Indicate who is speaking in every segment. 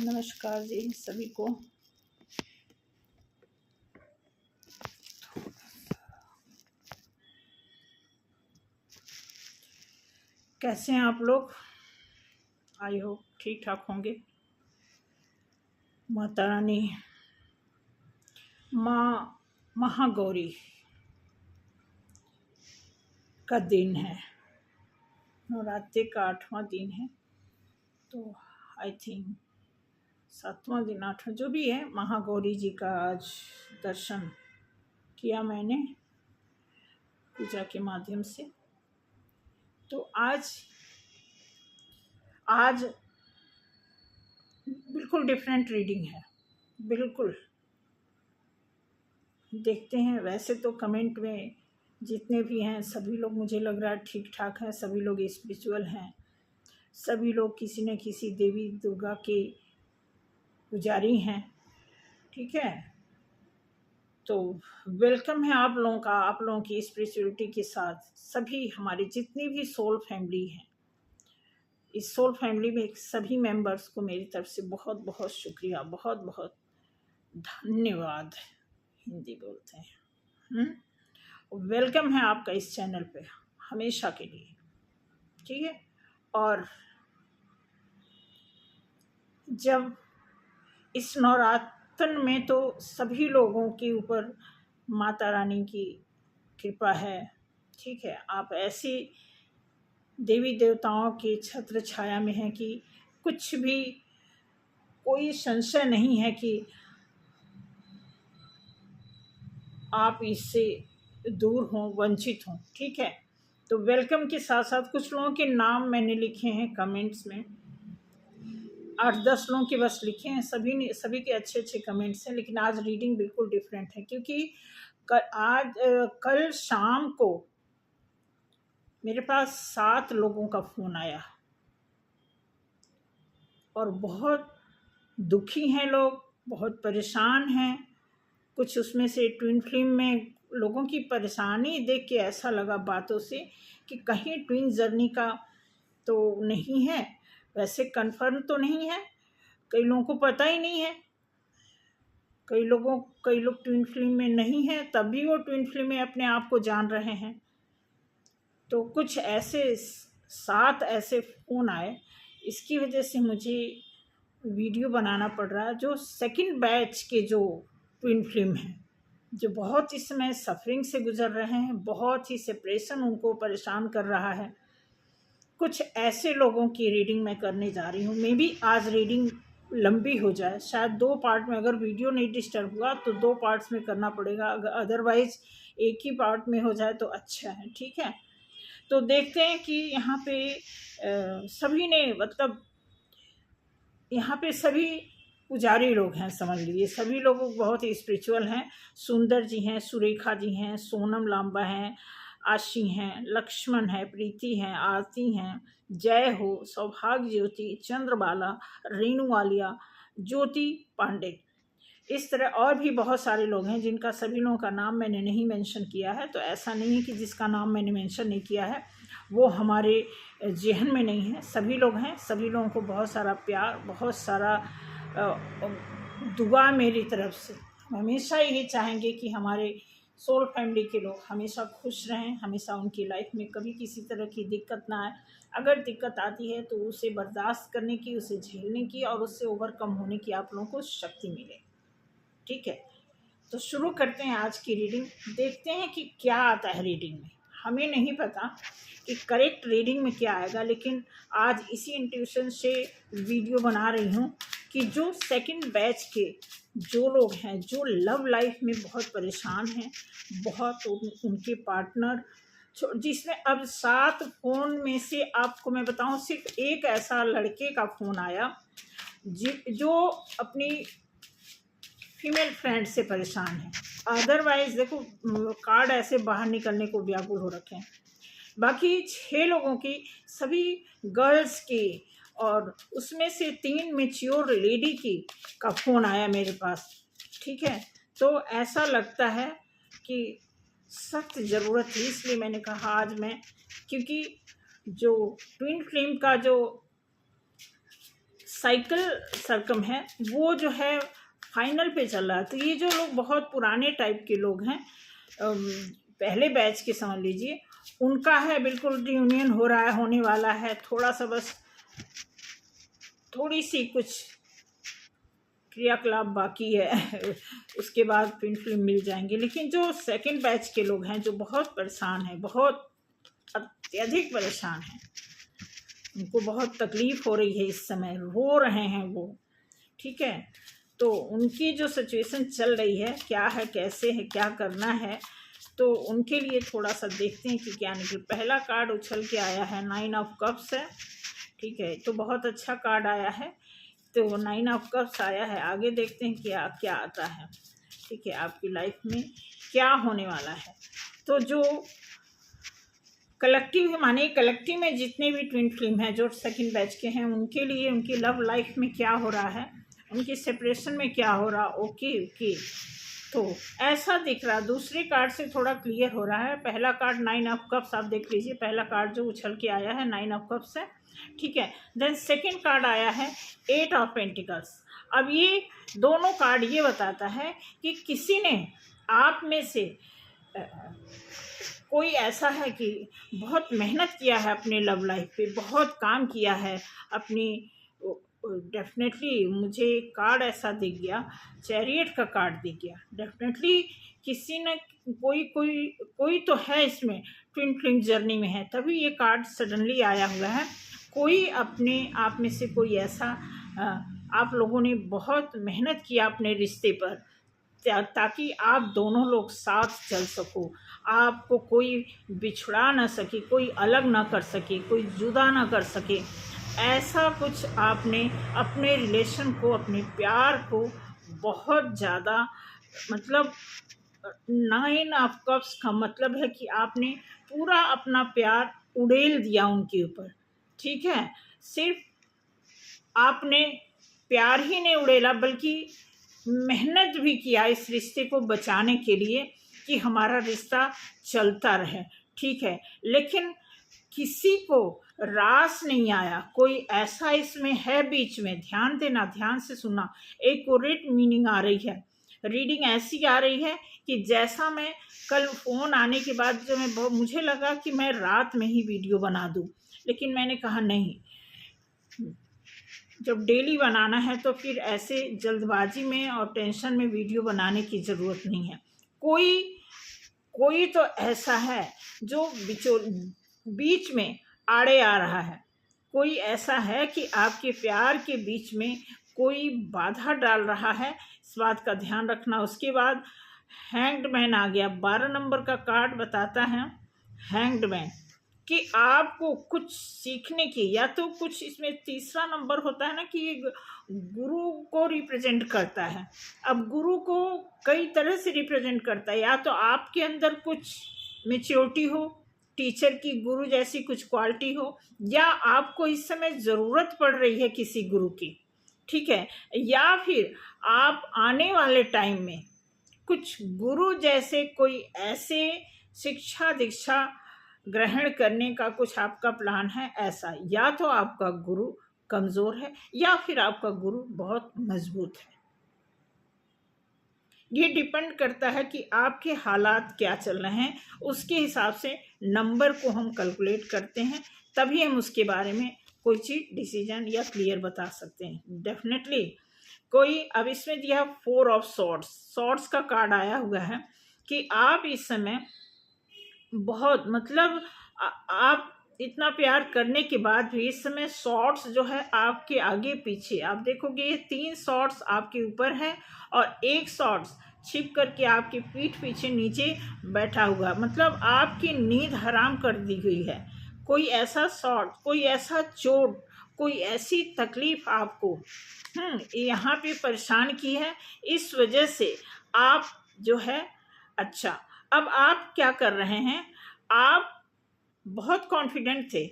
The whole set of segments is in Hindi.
Speaker 1: नमस्कार जी सभी को। कैसे हैं आप लोग? आई होप ठीक ठाक होंगे। माता रानी माँ महागौरी का दिन है, नवरात्रि का 8वां दिन है। तो आई थिंक 7वां दिन 8वां जो भी है, महागौरी जी का आज दर्शन किया मैंने पूजा के माध्यम से। तो आज बिल्कुल डिफरेंट रीडिंग है, बिल्कुल। देखते हैं। वैसे तो कमेंट में जितने भी हैं सभी लोग मुझे लग रहा है ठीक ठाक हैं, सभी लोग स्पिरिचुअल हैं, सभी लोग किसी न किसी देवी दुर्गा के पुजारी हैं, ठीक है। तो वेलकम है आप लोगों का, आप लोगों की स्पिरिचुअलिटी के साथ सभी हमारी जितनी भी सोल फैमिली हैं। इस सोल फैमिली में सभी मेंबर्स को मेरी तरफ से बहुत बहुत शुक्रिया, बहुत बहुत धन्यवाद। हिंदी बोलते हैं। वेलकम है आपका इस चैनल पे हमेशा के लिए, ठीक है। और जब इस नवरात्र में तो सभी लोगों के ऊपर माता रानी की कृपा है, ठीक है। आप ऐसी देवी देवताओं के छत्र छाया में हैं कि कुछ भी कोई संशय नहीं है कि आप इससे दूर हों, वंचित हों, ठीक है। तो वेलकम के साथ साथ कुछ लोगों के नाम मैंने लिखे हैं कमेंट्स में, 8-10 लोगों के बस लिखे हैं। सभी के अच्छे अच्छे कमेंट्स हैं, लेकिन आज रीडिंग बिल्कुल डिफरेंट है क्योंकि कल शाम को मेरे पास 7 लोगों का फ़ोन आया और बहुत दुखी हैं लोग, बहुत परेशान हैं। कुछ उसमें से ट्विन फ्लेम में लोगों की परेशानी देख के ऐसा लगा बातों से कि कहीं ट्विन जर्नी का तो नहीं है। वैसे कंफर्म तो नहीं है, कई लोगों को पता ही नहीं है। कई लोग ट्विन फ्लेम में नहीं है, तब भी वो ट्विन फ्लेम में अपने आप को जान रहे हैं। तो कुछ ऐसे 7 ऐसे फ़ोन आए, इसकी वजह से मुझे वीडियो बनाना पड़ रहा है। जो सेकंड बैच के जो ट्विन फ्लेम हैं, जो बहुत इस समय सफरिंग से गुजर रहे हैं, बहुत ही सेपरेशन उनको परेशान कर रहा है, कुछ ऐसे लोगों की रीडिंग मैं करने जा रही हूँ। मे बी आज रीडिंग लंबी हो जाए, शायद 2 पार्ट में, अगर वीडियो नहीं डिस्टर्ब हुआ तो 2 पार्ट्स में करना पड़ेगा, अगर अदरवाइज एक ही पार्ट में हो जाए तो अच्छा है, ठीक है। तो देखते हैं कि यहाँ पे सभी ने, मतलब यहाँ पे सभी पुजारी लोग हैं, समझ लीजिए सभी लोग बहुत ही स्पिरिचुअल हैं। सुंदर जी हैं, सुरेखा जी हैं, सोनम लांबा हैं, आशी हैं, लक्ष्मण है, प्रीति हैं, आरती हैं, जय हो, सौभाग्य ज्योति, चंद्रबाला, रेणु वालिया, ज्योति पांडे, इस तरह और भी बहुत सारे लोग हैं जिनका सभी लोगों का नाम मैंने नहीं मेंशन किया है। तो ऐसा नहीं है कि जिसका नाम मैंने मेंशन नहीं किया है वो हमारे ज़हन में नहीं है। सभी लोग हैं, सभी लोगों को बहुत सारा प्यार, बहुत सारा दुआ मेरी तरफ से। हम हमेशा यही चाहेंगे कि हमारे सोल फैमिली के लोग हमेशा खुश रहें, हमेशा उनकी लाइफ में कभी किसी तरह की दिक्कत ना आए। अगर दिक्कत आती है तो उसे बर्दाश्त करने की, उसे झेलने की और उससे ओवरकम होने की आप लोगों को शक्ति मिले, ठीक है। तो शुरू करते हैं आज की रीडिंग। देखते हैं कि क्या आता है रीडिंग में। हमें नहीं पता कि करेक्ट रीडिंग में क्या आएगा, लेकिन आज इसी इंट्यूशन से वीडियो बना रही हूँ कि जो सेकंड बैच के जो लोग हैं, जो लव लाइफ में बहुत परेशान हैं, बहुत उनके पार्टनर, जिसमें अब 7 फ़ोन में से आपको मैं बताऊं सिर्फ एक ऐसा लड़के का फ़ोन आया जो अपनी फीमेल फ्रेंड से परेशान है। अदरवाइज देखो कार्ड ऐसे बाहर निकलने को व्याकुल हो रखे हैं। बाकी 6 लोगों की, सभी गर्ल्स की, और उसमें से 3 मैच्योर लेडी की का फ़ोन आया मेरे पास, ठीक है। तो ऐसा लगता है कि सख्त ज़रूरत थी, इसलिए मैंने कहा आज मैं, क्योंकि जो ट्विन फ्लेम का जो साइकिल सरकम है वो जो है फाइनल पे चल रहा है। तो ये जो लोग बहुत पुराने टाइप के लोग हैं, पहले बैच के समझ लीजिए, उनका है बिल्कुल रियूनियन हो रहा है, होने वाला है। थोड़ा सा बस थोड़ी सी कुछ क्रियाकलाप बाकी है उसके बाद ट्विन फ्लेम मिल जाएंगे। लेकिन जो सेकंड बैच के लोग हैं जो बहुत परेशान हैं, बहुत अत्यधिक परेशान हैं, उनको बहुत तकलीफ़ हो रही है इस समय, रो रहे हैं वो, ठीक है। तो उनकी जो सिचुएशन चल रही है, क्या है, कैसे है, क्या करना है, तो उनके लिए थोड़ा सा देखते हैं कि क्या निकले। पहला कार्ड उछल के आया है 9 ऑफ कप्स है, ठीक है। तो बहुत अच्छा कार्ड आया है, तो 9 ऑफ कप्स आया है। आगे देखते हैं क्या क्या आता है, ठीक है। आपकी लाइफ में क्या होने वाला है। तो जो कलेक्टिव माने कलेक्टिव में जितने भी ट्विन फ्लेम हैं जो सेकंड बैच के हैं, उनके लिए उनकी लव लाइफ में क्या हो रहा है, उनकी सेपरेशन में क्या हो रहा, ओके। तो ऐसा दिख रहा। दूसरे कार्ड से थोड़ा क्लियर हो रहा है। पहला कार्ड 9 ऑफ कप्स आप देख लीजिए, पहला कार्ड जो उछल के आया है 9 ऑफ कप्स है, ठीक है। देन सेकंड कार्ड आया है 8 ऑफ पेंटिकल्स। अब ये दोनों कार्ड ये बताता है कि किसी ने आप में से कोई ऐसा है कि बहुत मेहनत किया है अपने लव लाइफ पे, बहुत काम किया है अपनी। डेफिनेटली मुझे कार्ड ऐसा दिख गया, चैरियट का कार्ड दिख गया। डेफिनेटली किसी ने कोई तो है इसमें, ट्विन फ्लेम जर्नी में है, तभी ये कार्ड सडनली आया हुआ है। कोई अपने आप में से कोई ऐसा आप लोगों ने बहुत मेहनत किया अपने रिश्ते पर, ताकि आप दोनों लोग साथ चल सको, आपको कोई बिछड़ा ना सके, कोई अलग ना कर सके, कोई जुदा ना कर सके। ऐसा कुछ आपने अपने रिलेशन को, अपने प्यार को बहुत ज़्यादा, मतलब 9 ऑफ कप्स का मतलब है कि आपने पूरा अपना प्यार उड़ेल दिया उनके ऊपर, ठीक है। सिर्फ आपने प्यार ही नहीं उड़ेला, बल्कि मेहनत भी किया इस रिश्ते को बचाने के लिए कि हमारा रिश्ता चलता रहे, ठीक है। लेकिन किसी को रास नहीं आया, कोई ऐसा इसमें है बीच में। ध्यान देना, ध्यान से सुनना। एक कोरेट मीनिंग आ रही है, रीडिंग ऐसी आ रही है कि जैसा मैं कल फ़ोन आने के बाद जो मुझे लगा कि मैं रात में ही वीडियो बना दूं, लेकिन मैंने कहा नहीं, जब डेली बनाना है तो फिर ऐसे जल्दबाजी में और टेंशन में वीडियो बनाने की ज़रूरत नहीं है। कोई तो ऐसा है जो बीच में आड़े आ रहा है, कोई ऐसा है कि आपके प्यार के बीच में कोई बाधा डाल रहा है, इस बात का ध्यान रखना। उसके बाद हैंग्ड मैन आ गया, 12 नंबर का कार्ड बताता है हैंग्ड मैन, कि आपको कुछ सीखने की, या तो कुछ इसमें तीसरा नंबर होता है ना कि ये गुरु को रिप्रेजेंट करता है। अब गुरु को कई तरह से रिप्रेजेंट करता है, या तो आपके अंदर कुछ मैच्योरिटी हो, टीचर की गुरु जैसी कुछ क्वालिटी हो, या आपको इस समय ज़रूरत पड़ रही है किसी गुरु की, ठीक है। या फिर आप आने वाले टाइम में कुछ गुरु जैसे कोई ऐसे शिक्षा दीक्षा ग्रहण करने का कुछ आपका प्लान है। ऐसा या तो आपका गुरु कमज़ोर है या फिर आपका गुरु बहुत मजबूत है। ये डिपेंड करता है कि आपके हालात क्या चल रहे हैं, उसके हिसाब से नंबर को हम कैलकुलेट करते हैं, तभी हम उसके बारे में कोई चीज़ डिसीजन या क्लियर बता सकते हैं। डेफिनेटली कोई, अब इसमें दिया 4 ऑफ सॉर्ड्स का कार्ड आया हुआ है कि आप इस समय बहुत, मतलब आप इतना प्यार करने के बाद भी इस समय शॉर्ट्स जो है आपके आगे पीछे, आप देखोगे ये 3 शॉर्ट्स आपके ऊपर है और एक शॉर्ट्स छिप करके आपकी पीठ पीछे नीचे बैठा हुआ, मतलब आपकी नींद हराम कर दी गई है। कोई ऐसा शॉर्ट, कोई ऐसा चोट, कोई ऐसी तकलीफ आपको यहाँ पे परेशान की है, इस वजह से आप जो है, अच्छा अब आप क्या कर रहे हैं, आप बहुत कॉन्फिडेंट थे,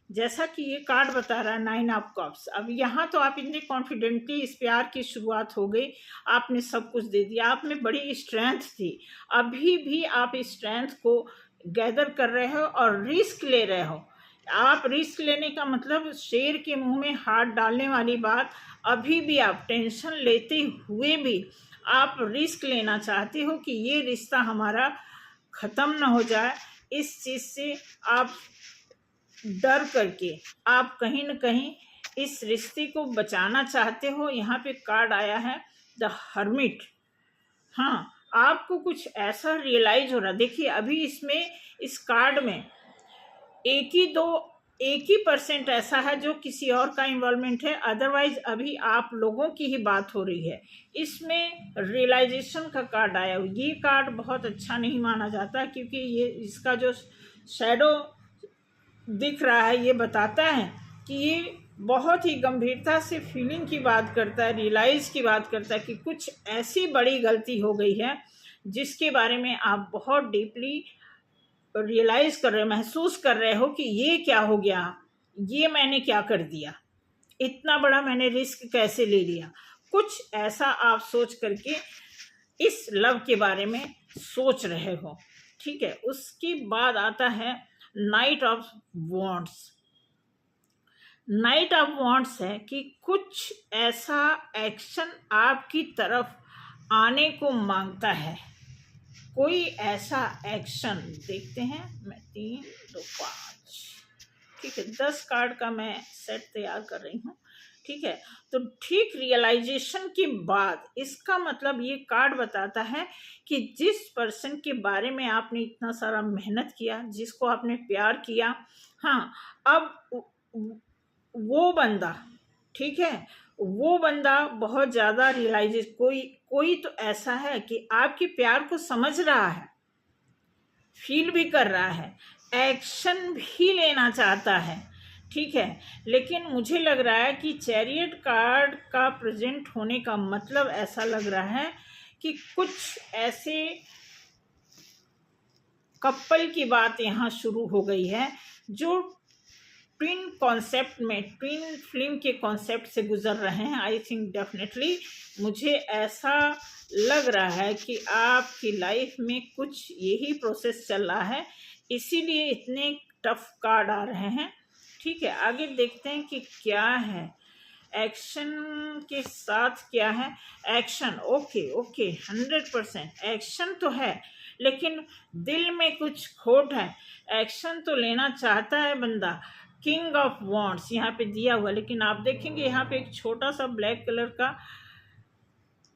Speaker 1: जैसा कि ये कार्ड बता रहा है 9 ऑफ कप्स। अब यहाँ तो आप इतने कॉन्फिडेंटली, इस प्यार की शुरुआत हो गई, आपने सब कुछ दे दिया, आप में बड़ी स्ट्रेंथ थी, अभी भी आप इस स्ट्रेंथ को गैदर कर रहे हो और रिस्क ले रहे हो आप रिस्क लेने का मतलब शेर के मुंह में हाथ डालने वाली बात। अभी भी आप टेंशन लेते हुए भी आप रिस्क लेना चाहते हो कि ये रिश्ता हमारा ख़त्म ना हो जाए। इस चीज़ से आप डर करके आप कहीं न कहीं इस रिश्ते को बचाना चाहते हो। यहाँ पे कार्ड आया है द हर्मिट। हाँ, आपको कुछ ऐसा रियलाइज हो रहा है। देखिए अभी इसमें इस कार्ड में एक ही परसेंट ऐसा है जो किसी और का इन्वॉल्वमेंट है, अदरवाइज अभी आप लोगों की ही बात हो रही है। इसमें रियलाइजेशन का कार्ड आया। ये कार्ड बहुत अच्छा नहीं माना जाता क्योंकि ये इसका जो शैडो दिख रहा है ये बताता है कि ये बहुत ही गंभीरता से फीलिंग की बात करता है, रियलाइज़ की बात करता है कि कुछ ऐसी बड़ी गलती हो गई है जिसके बारे में आप बहुत डीपली रियलाइज़ कर रहे, महसूस कर रहे हो कि ये क्या हो गया, ये मैंने क्या कर दिया, इतना बड़ा मैंने रिस्क कैसे ले लिया। कुछ ऐसा आप सोच करके इस लव के बारे में सोच रहे हो। ठीक है, उसके बाद आता है night of wands. Night of wands है कि कुछ ऐसा एक्शन आपकी तरफ आने को मांगता है। कोई ऐसा एक्शन देखते हैं। मैं 3 2 5 ठीक है 10 कार्ड का मैं सेट तैयार कर रही हूँ। ठीक है, तो ठीक रियलाइजेशन के बाद इसका मतलब ये कार्ड बताता है कि जिस पर्सन के बारे में आपने इतना सारा मेहनत किया, जिसको आपने प्यार किया, हाँ, अब वो बंदा, ठीक है, वो बंदा बहुत ज़्यादा रियलाइज, कोई तो ऐसा है कि आपके प्यार को समझ रहा है, फील भी कर रहा है, एक्शन भी लेना चाहता है। ठीक है, लेकिन मुझे लग रहा है कि चैरियट कार्ड का प्रेजेंट होने का मतलब ऐसा लग रहा है कि कुछ ऐसे कपल की बात यहाँ शुरू हो गई है जो ट्विन कॉन्सेप्ट में, ट्विन फिल्म के कॉन्सेप्ट से गुजर रहे हैं। आई थिंक डेफिनेटली मुझे ऐसा लग रहा है कि आपकी लाइफ में कुछ यही प्रोसेस चल रहा है, इसीलिए इतने टफ कार्ड आ रहे हैं। ठीक है, आगे देखते हैं कि क्या है एक्शन के साथ, क्या है एक्शन। ओके ओके 100% एक्शन तो है, लेकिन दिल में कुछ खोट है। एक्शन तो लेना चाहता है बंदा। किंग ऑफ वॉन्ड्स यहाँ पे दिया हुआ, लेकिन आप देखेंगे यहाँ पे एक छोटा सा ब्लैक कलर का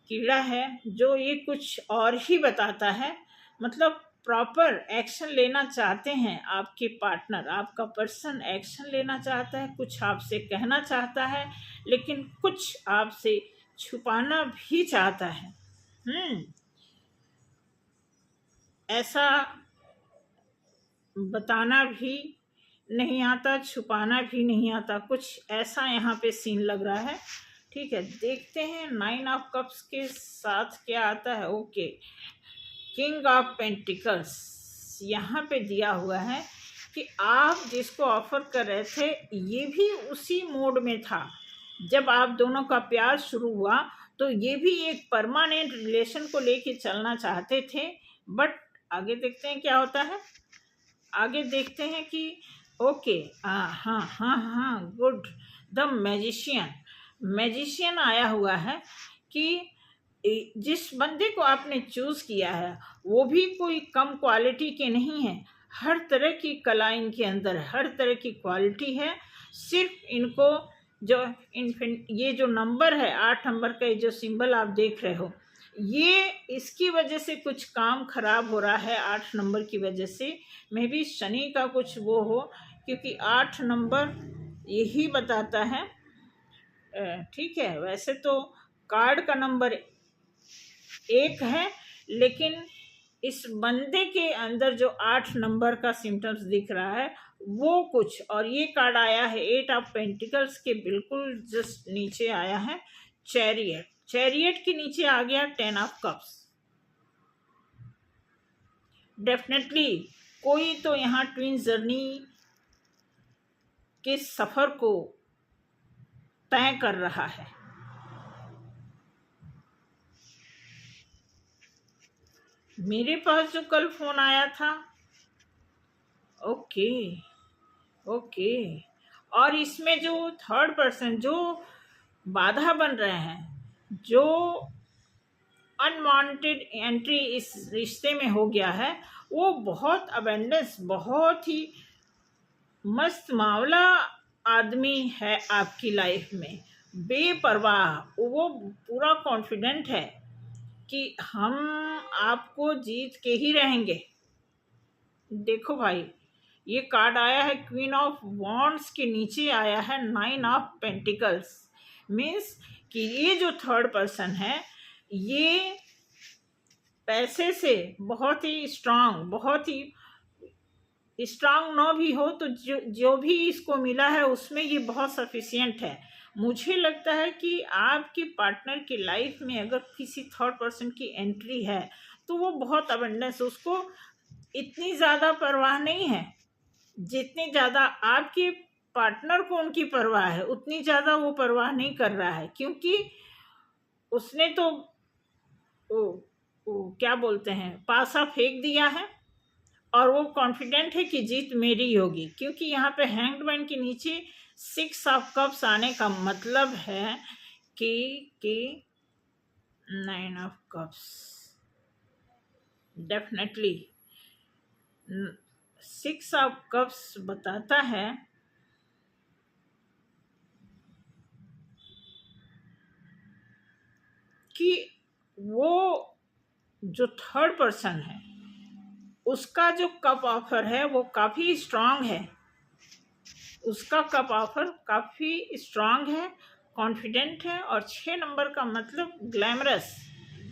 Speaker 1: कीड़ा है जो ये कुछ और ही बताता है। मतलब प्रॉपर एक्शन लेना चाहते हैं आपके पार्टनर, आपका पर्सन एक्शन लेना चाहता है, कुछ आपसे कहना चाहता है, लेकिन कुछ आपसे छुपाना भी चाहता है। ऐसा बताना भी नहीं आता, छुपाना भी नहीं आता, कुछ ऐसा यहाँ पे सीन लग रहा है। ठीक है, देखते हैं 9 ऑफ कप्स के साथ क्या आता है। ओके, किंग ऑफ पेंटिकल्स यहाँ पे दिया हुआ है कि आप जिसको ऑफर कर रहे थे ये भी उसी मोड में था। जब आप दोनों का प्यार शुरू हुआ तो ये भी एक परमानेंट रिलेशन को लेके चलना चाहते थे, बट आगे देखते हैं क्या होता है। आगे देखते हैं कि ओके, हाँ हाँ हाँ हाँ गुड, द मैजिशियन आया हुआ है कि जिस बंदे को आपने चूज़ किया है वो भी कोई कम क्वालिटी के नहीं है। हर तरह की कला इनके अंदर, हर तरह की क्वालिटी है। सिर्फ इनको जो ये जो नंबर है 8 नंबर का, ये जो सिंबल आप देख रहे हो, ये इसकी वजह से कुछ काम खराब हो रहा है। 8 नंबर की वजह से मे बी शनि का कुछ वो हो, क्योंकि 8 नंबर यही बताता है। ठीक है, वैसे तो कार्ड का नंबर 1 है, लेकिन इस बंदे के अंदर जो 8 नंबर का सिम्टम्स दिख रहा है वो कुछ और। ये कार्ड आया है 8 ऑफ पेंटिकल्स के बिल्कुल जस्ट नीचे आया है चैरियट। चैरियट के नीचे आ गया 10 ऑफ कप्स। डेफिनेटली कोई तो यहाँ ट्विन जर्नी के सफ़र को तय कर रहा है। मेरे पास जो कल फ़ोन आया था, ओके ओके। और इसमें जो थर्ड पर्सन जो बाधा बन रहे हैं, जो अनवांटेड एंट्री इस रिश्ते में हो गया है, वो बहुत अबेंडेंस, बहुत ही मस्त मावला आदमी है आपकी लाइफ में, बेपरवाह। वो पूरा कॉन्फिडेंट है कि हम आपको जीत के ही रहेंगे। देखो भाई, ये कार्ड आया है क्वीन ऑफ वॉन्ड्स के नीचे आया है 9 ऑफ पेंटिकल्स। मीन्स कि ये जो थर्ड पर्सन है, ये पैसे से बहुत ही स्ट्रांग, बहुत ही स्ट्रांग ना भी हो तो जो भी इसको मिला है उसमें ये बहुत सफिशिएंट है। मुझे लगता है कि आपके पार्टनर की लाइफ में अगर किसी थर्ड पर्सन की एंट्री है तो वो बहुत अबंडेंस, उसको इतनी ज़्यादा परवाह नहीं है जितनी ज़्यादा आपके पार्टनर को उनकी परवाह है, उतनी ज़्यादा वो परवाह नहीं कर रहा है, क्योंकि उसने तो वो क्या बोलते हैं, पासा फेंक दिया है और वो कॉन्फिडेंट है कि जीत मेरी होगी। क्योंकि यहाँ पे हैंग्ड मैन के नीचे 6 ऑफ कप्स आने का मतलब है कि 9 of cups, definitely 6 of cups बताता है कि वो जो थर्ड पर्सन है उसका जो कप ऑफर है वो काफ़ी स्ट्रांग है, उसका कप ऑफर काफ़ी स्ट्रांग है, कॉन्फिडेंट है। और 6 नंबर का मतलब ग्लैमरस,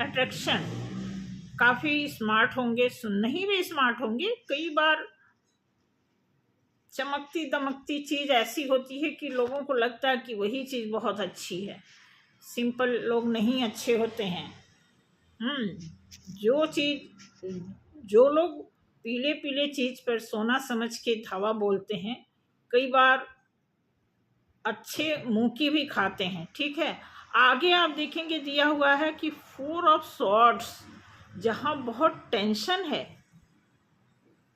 Speaker 1: अट्रैक्शन, काफ़ी स्मार्ट होंगे, नहीं भी स्मार्ट होंगे, कई बार चमकती दमकती चीज़ ऐसी होती है कि लोगों को लगता है कि वही चीज़ बहुत अच्छी है। सिंपल लोग नहीं अच्छे होते हैं। जो लोग पीले पीले चीज़ पर सोना समझ के धावा बोलते हैं, कई बार अच्छे मुंह की भी खाते हैं। ठीक है, आगे आप देखेंगे दिया हुआ है कि 4 ऑफ स्वॉर्ड्स, जहाँ बहुत टेंशन है,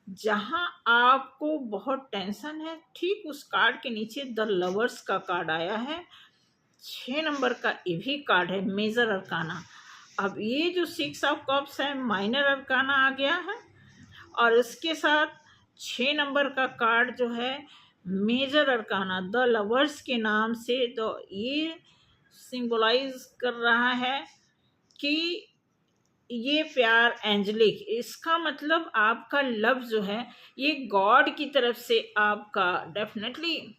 Speaker 1: जहाँ आपको बहुत टेंशन है, ठीक उस कार्ड के नीचे द लवर्स का कार्ड आया है। 6 नंबर का ये भी कार्ड है, मेजर अरकाना। अब ये जो 6 ऑफ कप्स है, माइनर अरकाना आ गया है, और इसके साथ 6 नंबर का कार्ड जो है मेजर अरकाना द लवर्स के नाम से, तो ये सिंबलाइज कर रहा है कि ये प्यार एंजलिक, इसका मतलब आपका लव जो है ये गॉड की तरफ से आपका डेफिनेटली।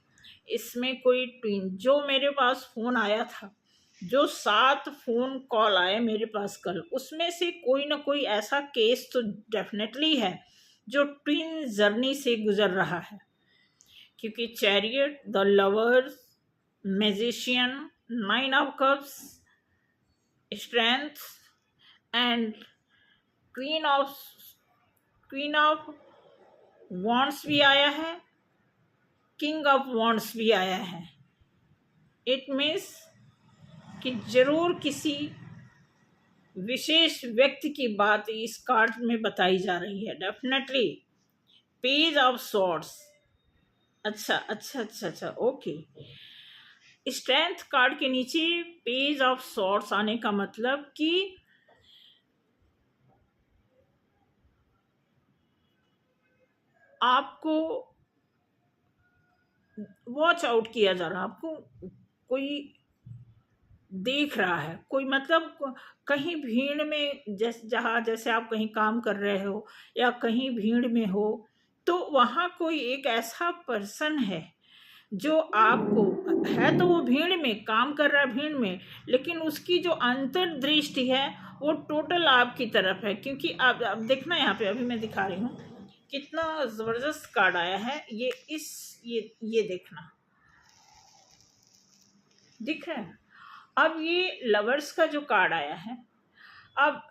Speaker 1: इसमें कोई ट्विन, जो मेरे पास फ़ोन आया था, जो 7 फ़ोन कॉल आए मेरे पास कल, उसमें से कोई ना कोई ऐसा केस तो डेफिनेटली है जो ट्विन जर्नी से गुजर रहा है। क्योंकि chariot, the lovers, magician, 9 of cups, strength and queen of wands भी आया है, किंग ऑफ वॉन्ड्स भी आया है। इट मीन्स कि जरूर किसी विशेष व्यक्ति की बात इस कार्ड में बताई जा रही है, डेफिनेटली। पेज ऑफ स्वॉर्ड्स, अच्छा, ओके। स्ट्रेंथ कार्ड के नीचे पेज ऑफ स्वॉर्ड्स आने का मतलब कि आपको वॉच आउट किया जा रहा है, आपको कोई देख रहा है, कोई मतलब कहीं भीड़ में, जैसे आप कहीं काम कर रहे हो या कहीं भीड़ में हो, तो वहाँ कोई एक ऐसा पर्सन है जो आपको है, तो वो भीड़ में काम कर रहा है, भीड़ में, लेकिन उसकी जो अंतर्दृष्टि है वो टोटल आपकी तरफ है। क्योंकि आप देखना, यहाँ पे अभी मैं दिखा रही हूँ कितना ज़बरदस्त कार्ड आया है। ये देखना, दिख रहा है। अब ये लवर्स का जो कार्ड आया है, अब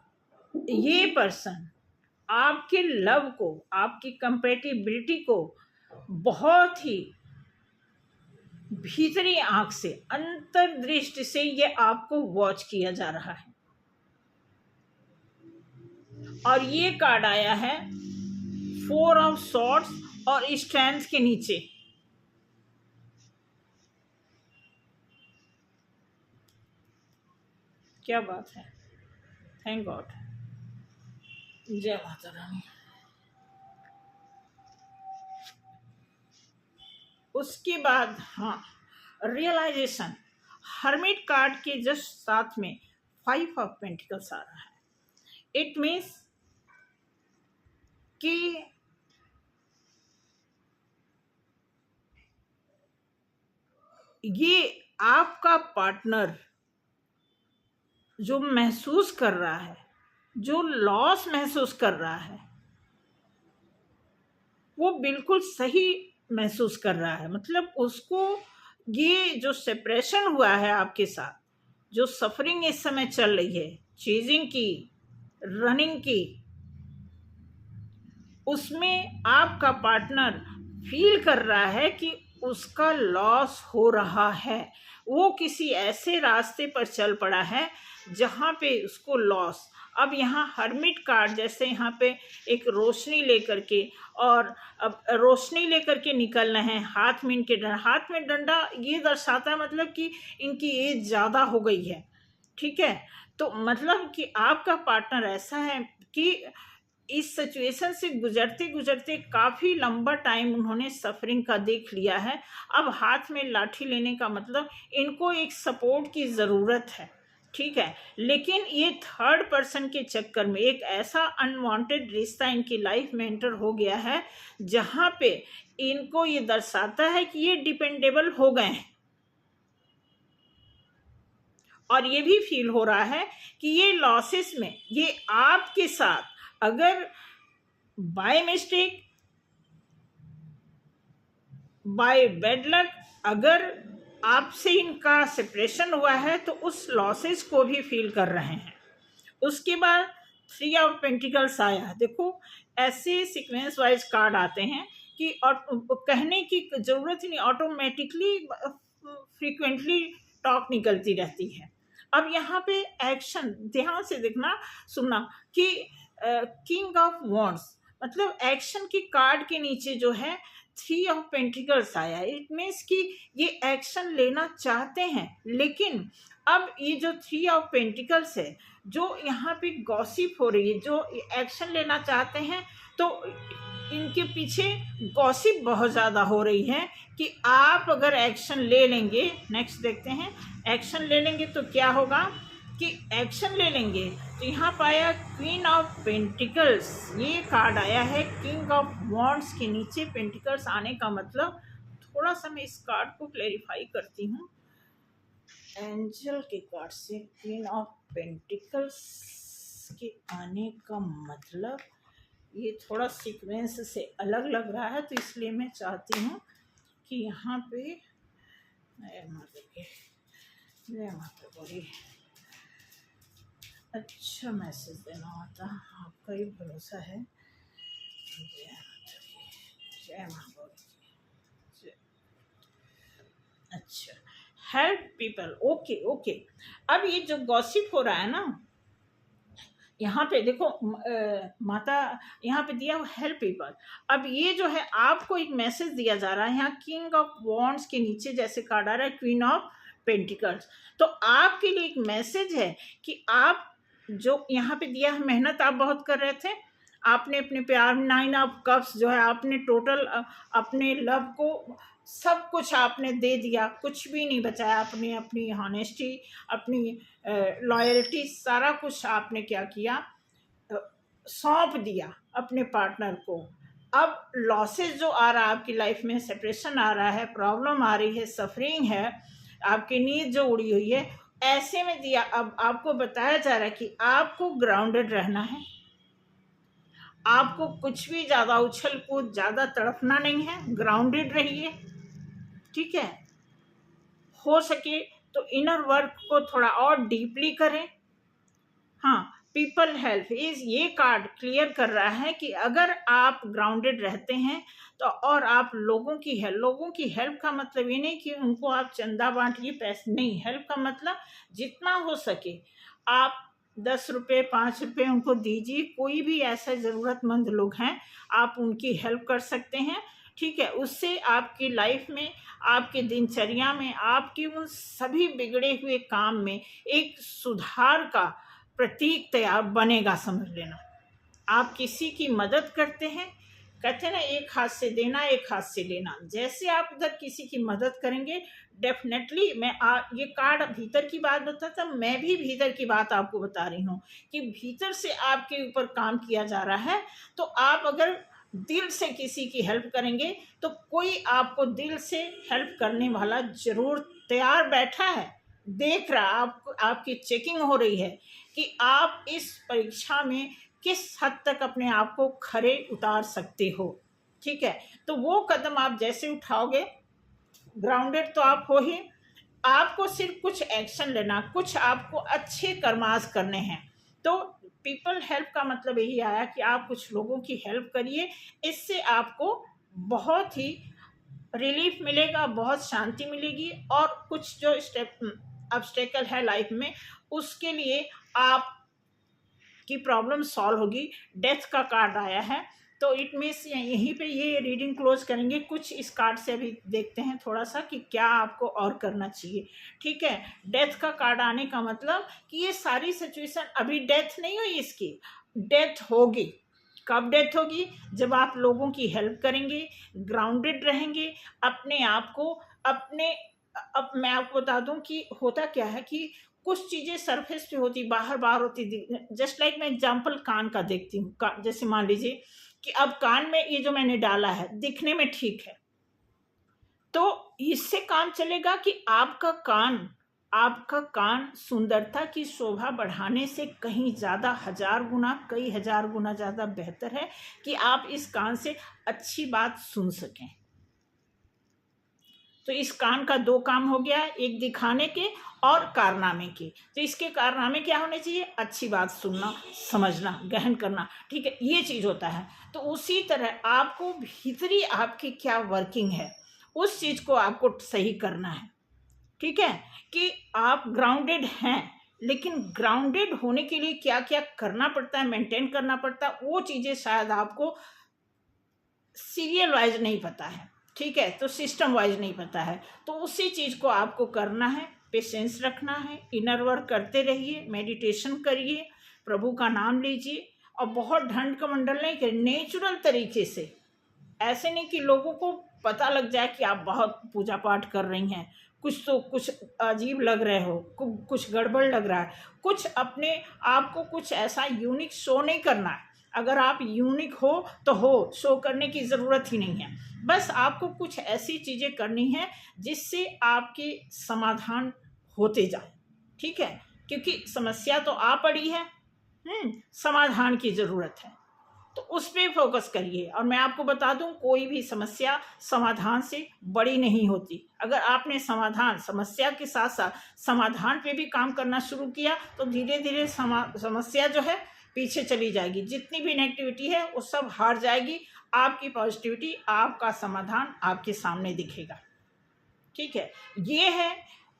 Speaker 1: ये पर्सन आपके लव को, आपकी कंपेटिबिलिटी को बहुत ही भीतरी आंख से, अंतर्दृष्टि से ये आपको वॉच किया जा रहा है। और ये कार्ड आया है 4 ऑफ स्वॉर्ड्स और स्ट्रेंथ के नीचे क्या बात है, थैंक गॉड, जय माता रानी। उसके बाद हाँ, रियलाइजेशन, हर्मिट कार्ड के जस्ट साथ में 5 ऑफ पेंटिकल्स आ रहा है। इट मीन्स कि ये आपका पार्टनर जो महसूस कर रहा है, जो लॉस महसूस कर रहा है, वो बिल्कुल सही महसूस कर रहा है। मतलब उसको ये जो सेपरेशन हुआ है आपके साथ, जो सफरिंग इस समय चल रही है, चेजिंग की, रनिंग की, उसमें आपका पार्टनर फील कर रहा है कि उसका लॉस हो रहा है। वो किसी ऐसे रास्ते पर चल पड़ा है जहाँ पे उसको लॉस। अब यहाँ हर्मिट कार्ड जैसे यहाँ पे एक रोशनी लेकर के, और अब रोशनी लेकर के निकल रहे हैं, हाथ में इनके हाथ में डंडा, ये दर्शाता है मतलब कि इनकी एज ज़्यादा हो गई है। ठीक है, तो मतलब कि आपका पार्टनर ऐसा है कि इस सिचुएशन से गुजरते गुजरते काफ़ी लंबा टाइम उन्होंने सफरिंग का देख लिया है। अब हाथ में लाठी लेने का मतलब इनको एक सपोर्ट की ज़रूरत है। ठीक है, लेकिन ये थर्ड पर्सन के चक्कर में एक ऐसा अनवांटेड रिश्ता इनकी लाइफ में एंटर हो गया है जहाँ पे इनको ये दर्शाता है कि ये डिपेंडेबल हो गए हैं, और ये भी फील हो रहा है कि ये लॉसेस में ये आपके साथ अगर by mistake, by bad luck, अगर आपसे इनका सेपरेशन हुआ है तो उस लॉसेस को भी फील कर रहे हैं। उसके बाद 3 ऑफ पेंटिकल्स आया। देखो ऐसे सीक्वेंस वाइज कार्ड आते हैं कि कहने की ज़रूरत ही नहीं, ऑटोमेटिकली फ्रीक्वेंटली टॉक निकलती रहती है। अब यहाँ पे एक्शन ध्यान से देखना, सुनना कि किंग ऑफ वॉन्ड्स, मतलब एक्शन की कार्ड के नीचे जो है 3 ऑफ पेंटिकल्स आया। इट मीन्स कि ये एक्शन लेना चाहते हैं, लेकिन अब ये जो 3 ऑफ पेंटिकल्स है, जो यहाँ पे गॉसिप हो रही है, जो एक्शन लेना चाहते हैं, तो इनके पीछे गॉसिप बहुत ज़्यादा हो रही है कि आप अगर एक्शन ले लेंगे, नेक्स्ट देखते हैं, एक्शन ले लेंगे तो क्या होगा कि एक्शन ले लेंगे तो यहाँ पाया क्वीन ऑफ पेंटिकल्स, ये कार्ड आया है। किंग ऑफ वॉन्ड्स के नीचे पेंटिकल्स आने का मतलब, थोड़ा सा मैं इस कार्ड को क्लेरिफाई करती हूँ एंजल के कार्ड से। क्वीन ऑफ पेंटिकल्स के आने का मतलब ये थोड़ा सीक्वेंस से अलग लग रहा है, तो इसलिए मैं चाहती हूँ कि यहाँ पे माता बोली अच्छा मैसेज देना होता, आपका ही भरोसा है। जय महागौरी। अच्छा, हेल्प पीपल, ओके ओके। अब ये जो गॉसिप हो रहा है ना, यहाँ पे देखो माता यहाँ पे दिया हेल्प पीपल। अब ये जो है आपको एक मैसेज दिया जा रहा है, यहाँ किंग ऑफ वॉन्ड्स के नीचे जैसे कार्ड आ रहा है क्वीन ऑफ पेंटिकल्स, तो आपके लिए एक मैसेज है कि आप जो यहाँ पे दिया है, मेहनत आप बहुत कर रहे थे, आपने अपने प्यार 9 ऑफ कप्स जो है आपने टोटल अपने लव को सब कुछ आपने दे दिया, कुछ भी नहीं बचाया, आपने अपनी हॉनेस्टी, अपनी लॉयल्टी, सारा कुछ आपने क्या किया, सौंप दिया अपने पार्टनर को। अब लॉसेस जो आ रहा है आपकी लाइफ में, सेपरेशन आ रहा है, प्रॉब्लम आ रही है, सफरिंग है, आपकी नींद जो उड़ी हुई है, ऐसे में दिया। अब आपको बताया जा रहा है कि आपको ग्राउंडेड रहना है, आपको कुछ भी ज़्यादा उछल कूद, ज़्यादा तड़पना नहीं है, ग्राउंडेड रहिए। ठीक है, हो सके तो इनर वर्क को थोड़ा और डीपली करें। हाँ, पीपल हेल्प इज, ये कार्ड क्लियर कर रहा है कि अगर आप ग्राउंडेड रहते हैं तो, और आप लोगों की हेल्प का मतलब ये नहीं कि उनको आप चंदा बांटिए, पैसे नहीं, हेल्प का मतलब जितना हो सके आप 10 रुपये 5 रुपये उनको दीजिए। कोई भी ऐसे ज़रूरतमंद लोग हैं, आप उनकी हेल्प कर सकते हैं। ठीक है, उससे आपकी लाइफ में, आपके दिनचर्या में, आपके उन सभी बिगड़े हुए काम में एक सुधार का प्रतीक तैयार बनेगा, समझ लेना। आप किसी की मदद करते हैं, कहते हैं ना, एक हाथ से देना एक हाथ से लेना। जैसे आप उधर किसी की मदद करेंगे, डेफिनेटली ये कार्ड भीतर की बात बताता, मैं भी भीतर की बात आपको बता रही हूँ कि भीतर से आपके ऊपर काम किया जा रहा है। तो आप अगर दिल से किसी की हेल्प करेंगे तो कोई आपको दिल से हेल्प करने वाला जरूर तैयार बैठा है, देख रहा, आपकी चेकिंग हो रही है कि आप इस परीक्षा में किस हद तक अपने आप को खरे उतार सकते हो। ठीक है, तो वो कदम आप जैसे उठाओगे, ग्राउंडेड तो आप हो ही, आपको सिर्फ कुछ एक्शन लेना, कुछ आपको अच्छे कर्मास करने हैं। तो पीपल हेल्प का मतलब यही आया कि आप कुछ लोगों की हेल्प करिए, इससे आपको बहुत ही रिलीफ मिलेगा, बहुत शांति मिलेगी, और कुछ जो ऑब्स्टेकल है लाइफ में, उसके लिए आप की प्रॉब्लम सॉल्व होगी। डेथ का कार्ड आया है, तो इट मीन्स यहीं पे ये रीडिंग क्लोज करेंगे। कुछ इस कार्ड से अभी देखते हैं थोड़ा सा कि क्या आपको और करना चाहिए। ठीक है, डेथ का कार्ड आने का मतलब कि ये सारी सिचुएशन, अभी डेथ नहीं हुई, इसकी डेथ होगी। कब डेथ होगी? जब आप लोगों की हेल्प करेंगे, ग्राउंडेड रहेंगे, अपने आप को अब मैं आपको बता दूं कि होता क्या है कि कुछ चीजें सरफेस पे होती, बाहर बाहर होती। जस्ट लाइक मैं एग्जाम्पल कान का देखती हूँ। जैसे मान लीजिए कि अब कान में ये जो मैंने डाला है दिखने में ठीक है, तो इससे काम चलेगा कि आपका कान सुंदरता की शोभा बढ़ाने से कहीं ज़्यादा, हजार गुना, कई हजार गुना ज़्यादा बेहतर है कि आप इस कान से अच्छी बात सुन सकें। तो इस कान का दो काम हो गया, एक दिखाने के और कारनामे के। तो इसके कारनामे क्या होने चाहिए? अच्छी बात सुनना, समझना, गहन करना। ठीक है, ये चीज़ होता है। तो उसी तरह आपको भीतरी आपकी क्या वर्किंग है, उस चीज़ को आपको सही करना है। ठीक है, कि आप ग्राउंडेड हैं, लेकिन ग्राउंडेड होने के लिए क्या क्या करना पड़ता है, मेंटेन करना पड़ता है, वो चीज़ें शायद आपको सीरियल वाइज नहीं पता है। ठीक है, तो सिस्टम वाइज नहीं पता है, तो उसी चीज़ को आपको करना है, पेशेंस रखना है, इनर वर्क करते रहिए, मेडिटेशन करिए, प्रभु का नाम लीजिए, और बहुत ढंड का मंडल नहीं करिए, नेचुरल तरीके से। ऐसे नहीं कि लोगों को पता लग जाए कि आप बहुत पूजा पाठ कर रही हैं, कुछ अजीब लग रहे हो, कुछ गड़बड़ लग रहा है। कुछ अपने आप को कुछ ऐसा यूनिक शो नहीं करना है। अगर आप यूनिक हो तो हो, शो करने की ज़रूरत ही नहीं है। बस आपको कुछ ऐसी चीज़ें करनी है जिससे आपके समाधान होते जाए। ठीक है, क्योंकि समस्या तो आ पड़ी है, समाधान की ज़रूरत है, तो उस पर फोकस करिए। और मैं आपको बता दूं, कोई भी समस्या समाधान से बड़ी नहीं होती। अगर आपने समस्या के साथ साथ समाधान पे भी काम करना शुरू किया तो धीरे धीरे समस्या जो है पीछे चली जाएगी। जितनी भी नेगेटिविटी है वो सब हार जाएगी, आपकी पॉजिटिविटी, आपका समाधान आपके सामने दिखेगा। ठीक है, ये है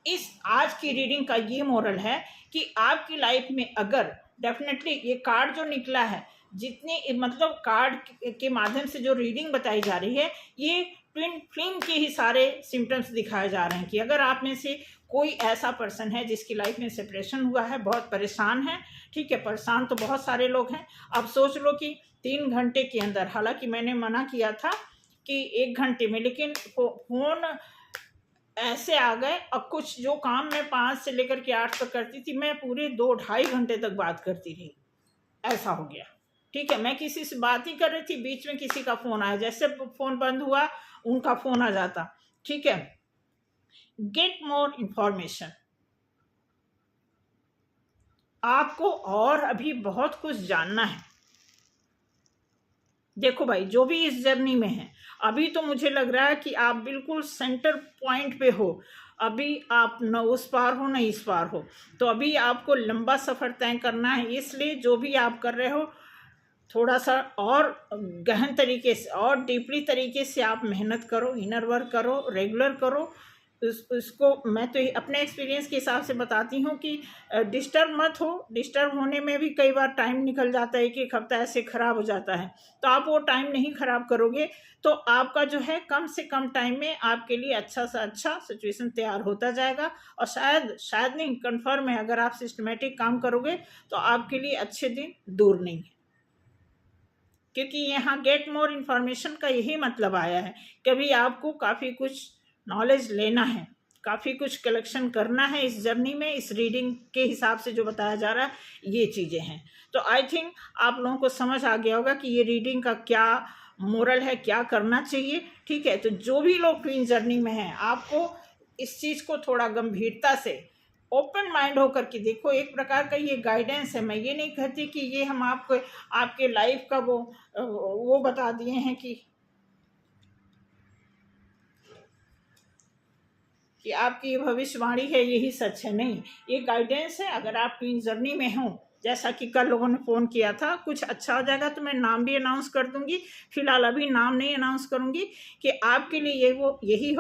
Speaker 1: इस आज की रीडिंग का ये मोरल है कि आपकी लाइफ में अगर डेफिनेटली ये कार्ड जो निकला है, जितने मतलब कार्ड के माध्यम से जो रीडिंग बताई जा रही है, ये ट्विन फ्लेम के ही सारे सिम्टम्स दिखाए जा रहे हैं कि अगर आप में से कोई ऐसा पर्सन है जिसकी लाइफ में सेपरेशन हुआ है, बहुत परेशान है। ठीक है, परेशान तो बहुत सारे लोग हैं। अब सोच लो कि 3 घंटे के अंदर, हालांकि मैंने मना किया था कि 1 घंटे में, लेकिन फोन ऐसे आ गए। और कुछ जो काम मैं 5 से लेकर के 8 तक करती थी, मैं पूरे 2-2.5 घंटे तक बात करती रही। ऐसा हो गया। ठीक है, मैं किसी से बात ही कर रही थी, बीच में किसी का फोन आया, जैसे फोन बंद हुआ उनका फोन आ जाता। ठीक है, गेट मोर इंफॉर्मेशन। आपको और अभी बहुत कुछ जानना है। देखो भाई, जो भी इस जर्नी में है, अभी तो मुझे लग रहा है कि आप बिल्कुल सेंटर पॉइंट पे हो। अभी आप न उस पार हो न इस पार हो, तो अभी आपको लंबा सफ़र तय करना है। इसलिए जो भी आप कर रहे हो, थोड़ा सा और गहन तरीके से और डीपली तरीके से आप मेहनत करो, इनर वर्क करो, रेगुलर करो, उसको मैं तो अपने एक्सपीरियंस के हिसाब से बताती हूँ कि डिस्टर्ब मत हो। डिस्टर्ब होने में भी कई बार टाइम निकल जाता है, एक हफ्ता ऐसे ख़राब हो जाता है, तो आप वो टाइम नहीं ख़राब करोगे तो आपका जो है कम से कम टाइम में आपके लिए अच्छा से अच्छा सिचुएशन तैयार होता जाएगा। और शायद नहीं, कन्फर्म है, अगर आप सिस्टमेटिक काम करोगे तो आपके लिए अच्छे दिन दूर नहीं है। क्योंकि यहाँ गेट मोर इन्फॉर्मेशन का यही मतलब आया है, कभी आपको काफ़ी कुछ नॉलेज लेना है, काफ़ी कुछ कलेक्शन करना है इस जर्नी में। इस रीडिंग के हिसाब से जो बताया जा रहा है ये चीज़ें हैं। तो आई थिंक आप लोगों को समझ आ गया होगा कि ये रीडिंग का क्या मोरल है, क्या करना चाहिए। ठीक है, तो जो भी लोग ट्विन जर्नी में हैं, आपको इस चीज़ को थोड़ा गंभीरता से ओपन माइंड होकर के देखो। एक प्रकार का ये गाइडेंस है, मैं ये नहीं कहती कि ये हम आपको आपके लाइफ का वो बता दिए हैं कि आपकी भविष्यवाणी है यही सच है, नहीं, ये गाइडेंस है। अगर आप ट्विन जर्नी में हो, जैसा कि कल लोगों ने फ़ोन किया था, कुछ अच्छा हो जाएगा तो मैं नाम भी अनाउंस कर दूंगी, फिलहाल अभी नाम नहीं अनाउंस करूंगी, कि आपके लिए यही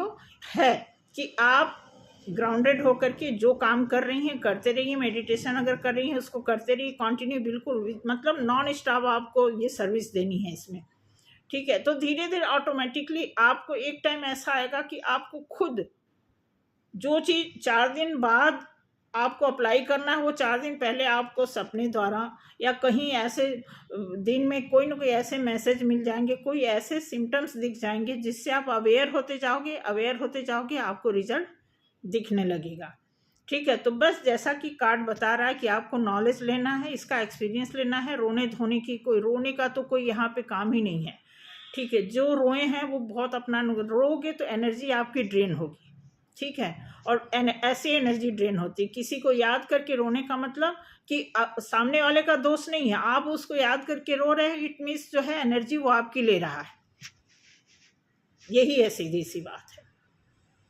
Speaker 1: है कि आप ग्राउंडेड होकर के जो काम कर रही हैं करते रहिए। मेडिटेशन अगर कर रही हैं उसको करते रहिए कंटिन्यू, बिल्कुल मतलब नॉन स्टॉप आपको ये सर्विस देनी है इसमें। ठीक है, तो धीरे धीरे ऑटोमेटिकली आपको एक टाइम ऐसा आएगा कि आपको खुद जो चीज़ 4 दिन बाद आपको अप्लाई करना है, वो 4 दिन पहले आपको सपने द्वारा या कहीं ऐसे दिन में कोई ना कोई ऐसे मैसेज मिल जाएंगे, कोई ऐसे सिम्टम्स दिख जाएंगे जिससे आप अवेयर होते जाओगे, आपको रिजल्ट दिखने लगेगा। ठीक है, तो बस जैसा कि कार्ड बता रहा है कि आपको नॉलेज लेना है, इसका एक्सपीरियंस लेना है। रोने का तो कोई यहाँ पे काम ही नहीं है। ठीक है, जो रोए हैं वो बहुत अपना, रोगे तो एनर्जी आपकी ड्रेन होगी। ठीक है, और ऐसी एनर्जी ड्रेन होती है। किसी को याद करके रोने का मतलब कि सामने वाले का दोष नहीं है, आप उसको याद करके रो रहे हैं, इट मीन्स जो है एनर्जी वो आपकी ले रहा है। यही है, सीधी सी बात है।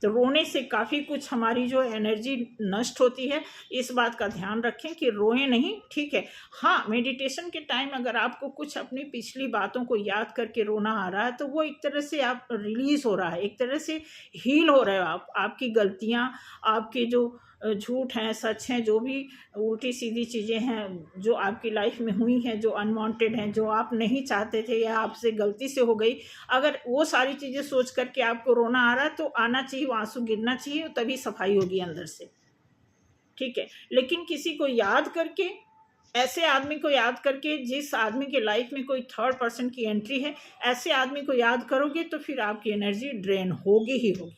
Speaker 1: तो रोने से काफ़ी कुछ हमारी जो एनर्जी नष्ट होती है, इस बात का ध्यान रखें कि रोएं नहीं। ठीक है, हाँ, मेडिटेशन के टाइम अगर आपको कुछ अपनी पिछली बातों को याद करके रोना आ रहा है तो वो एक तरह से आप रिलीज हो रहा है, एक तरह से हील हो रहे हो आप। आपकी गलतियाँ, आपके जो झूठ हैं, सच हैं, जो भी उल्टी सीधी चीज़ें हैं जो आपकी लाइफ में हुई हैं, जो अनवांटेड हैं, जो आप नहीं चाहते थे या आपसे गलती से हो गई, अगर वो सारी चीज़ें सोच करके आपको रोना आ रहा है तो आना चाहिए, आंसू गिरना चाहिए, तभी सफाई होगी अंदर से। ठीक है, लेकिन किसी को याद करके, ऐसे आदमी को याद करके जिस आदमी के लाइफ में कोई थर्ड पर्सन की एंट्री है, ऐसे आदमी को याद करोगे तो फिर आपकी एनर्जी ड्रेन होगी ही होगी।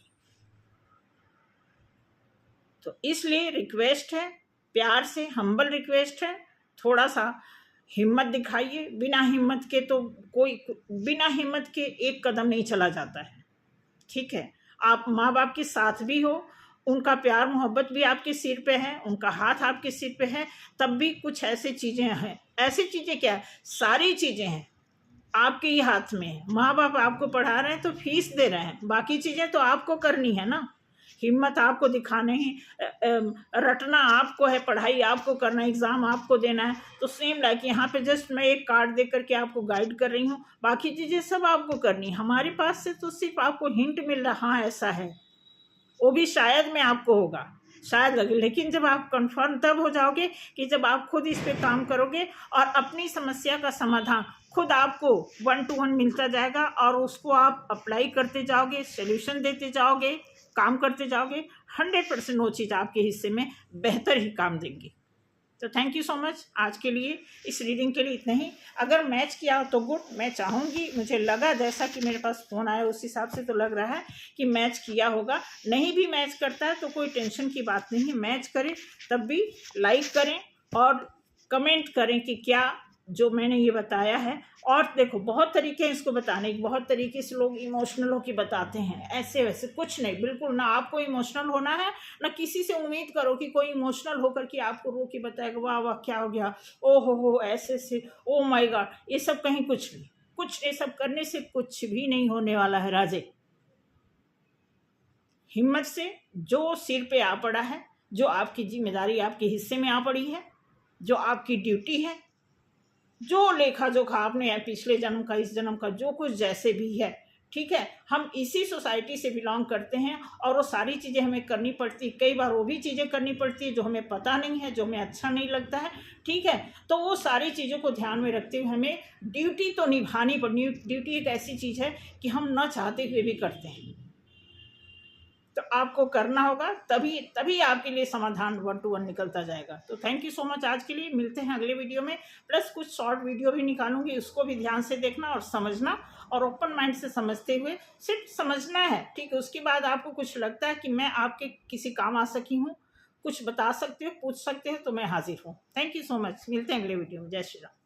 Speaker 1: तो इसलिए रिक्वेस्ट है, प्यार से हम्बल रिक्वेस्ट है, थोड़ा सा हिम्मत दिखाइए। बिना हिम्मत के एक कदम नहीं चला जाता है। ठीक है, आप माँ बाप के साथ भी हो, उनका प्यार मोहब्बत भी आपके सिर पे है, उनका हाथ आपके सिर पे है, तब भी कुछ ऐसी चीज़ें हैं। ऐसी चीज़ें क्या है, सारी चीज़ें हैं आपके ही हाथ में है। माँ बाप आपको पढ़ा रहे हैं तो फीस दे रहे हैं, बाकी चीज़ें तो आपको करनी है ना। हिम्मत आपको दिखाने ही, रटना आपको है, पढ़ाई आपको करना है, एग्ज़ाम आपको देना है। तो सेम लाइक यहाँ पे जस्ट मैं एक कार्ड दे करके आपको गाइड कर रही हूँ, बाकी चीज़ें सब आपको करनी है। हमारे पास से तो सिर्फ आपको हिंट मिल रहा, हाँ ऐसा है, वो भी शायद में आपको होगा, शायद लगे। लेकिन जब आप कंफर्म तब हो जाओगे कि जब आप खुद इस पे काम करोगे और अपनी समस्या का समाधान खुद आपको 1 to 1 मिलता जाएगा और उसको आप अप्लाई करते जाओगे, सोल्यूशन देते जाओगे, काम करते जाओगे, 100% वो चीज़ आपके हिस्से में बेहतर ही काम देंगी। तो थैंक यू सो मच, आज के लिए इस रीडिंग के लिए इतना ही। अगर मैच किया हो तो गुड, मैं चाहूँगी, मुझे लगा जैसा कि मेरे पास फ़ोन आया उस हिसाब से तो लग रहा है कि मैच किया होगा। नहीं भी मैच करता है तो कोई टेंशन की बात नहीं है, मैच करें तब भी लाइक करें और कमेंट करें कि क्या जो मैंने ये बताया है। और देखो बहुत तरीके हैं इसको बताने के, बहुत तरीके से लोग इमोशनल होकर बताते हैं, ऐसे वैसे कुछ नहीं, बिल्कुल ना आपको इमोशनल होना है, ना किसी से उम्मीद करो कि कोई इमोशनल होकर के आपको रो के बताएगा वाह वाह क्या हो गया, ओ हो ऐसे से, ओ माय गॉड, ये सब कहीं कुछ नहीं, कुछ ये सब करने से कुछ भी नहीं होने वाला है राजे। हिम्मत से जो सिर पे आ पड़ा है, जो आपकी जिम्मेदारी आपके हिस्से में आ पड़ी है, जो आपकी ड्यूटी है, जो लेखा जोखा आपने पिछले जन्म का इस जन्म का जो कुछ जैसे भी है, ठीक है, हम इसी सोसाइटी से बिलोंग करते हैं और वो सारी चीज़ें हमें करनी पड़ती, कई बार वो भी चीज़ें करनी पड़ती है जो हमें पता नहीं है, जो हमें अच्छा नहीं लगता है, ठीक है। तो वो सारी चीज़ों को ध्यान में रखते हुए हमें ड्यूटी तो निभानी पड़नी। ड्यूटी एक ऐसी चीज़ है कि हम न चाहते हुए भी करते हैं, तो आपको करना होगा, तभी तभी आपके लिए समाधान 1 to 1 निकलता जाएगा। तो थैंक यू सो मच आज के लिए, मिलते हैं अगले वीडियो में। प्लस कुछ शॉर्ट वीडियो भी निकालूंगी, उसको भी ध्यान से देखना और समझना, और ओपन माइंड से समझते हुए सिर्फ समझना है, ठीक है। उसके बाद आपको कुछ लगता है कि मैं आपके किसी काम आ सकी हूँ, कुछ बता सकते हो, पूछ सकते हो, तो मैं हाजिर हूँ। थैंक यू सो मच, मिलते हैं अगले वीडियो में। जय श्री राम।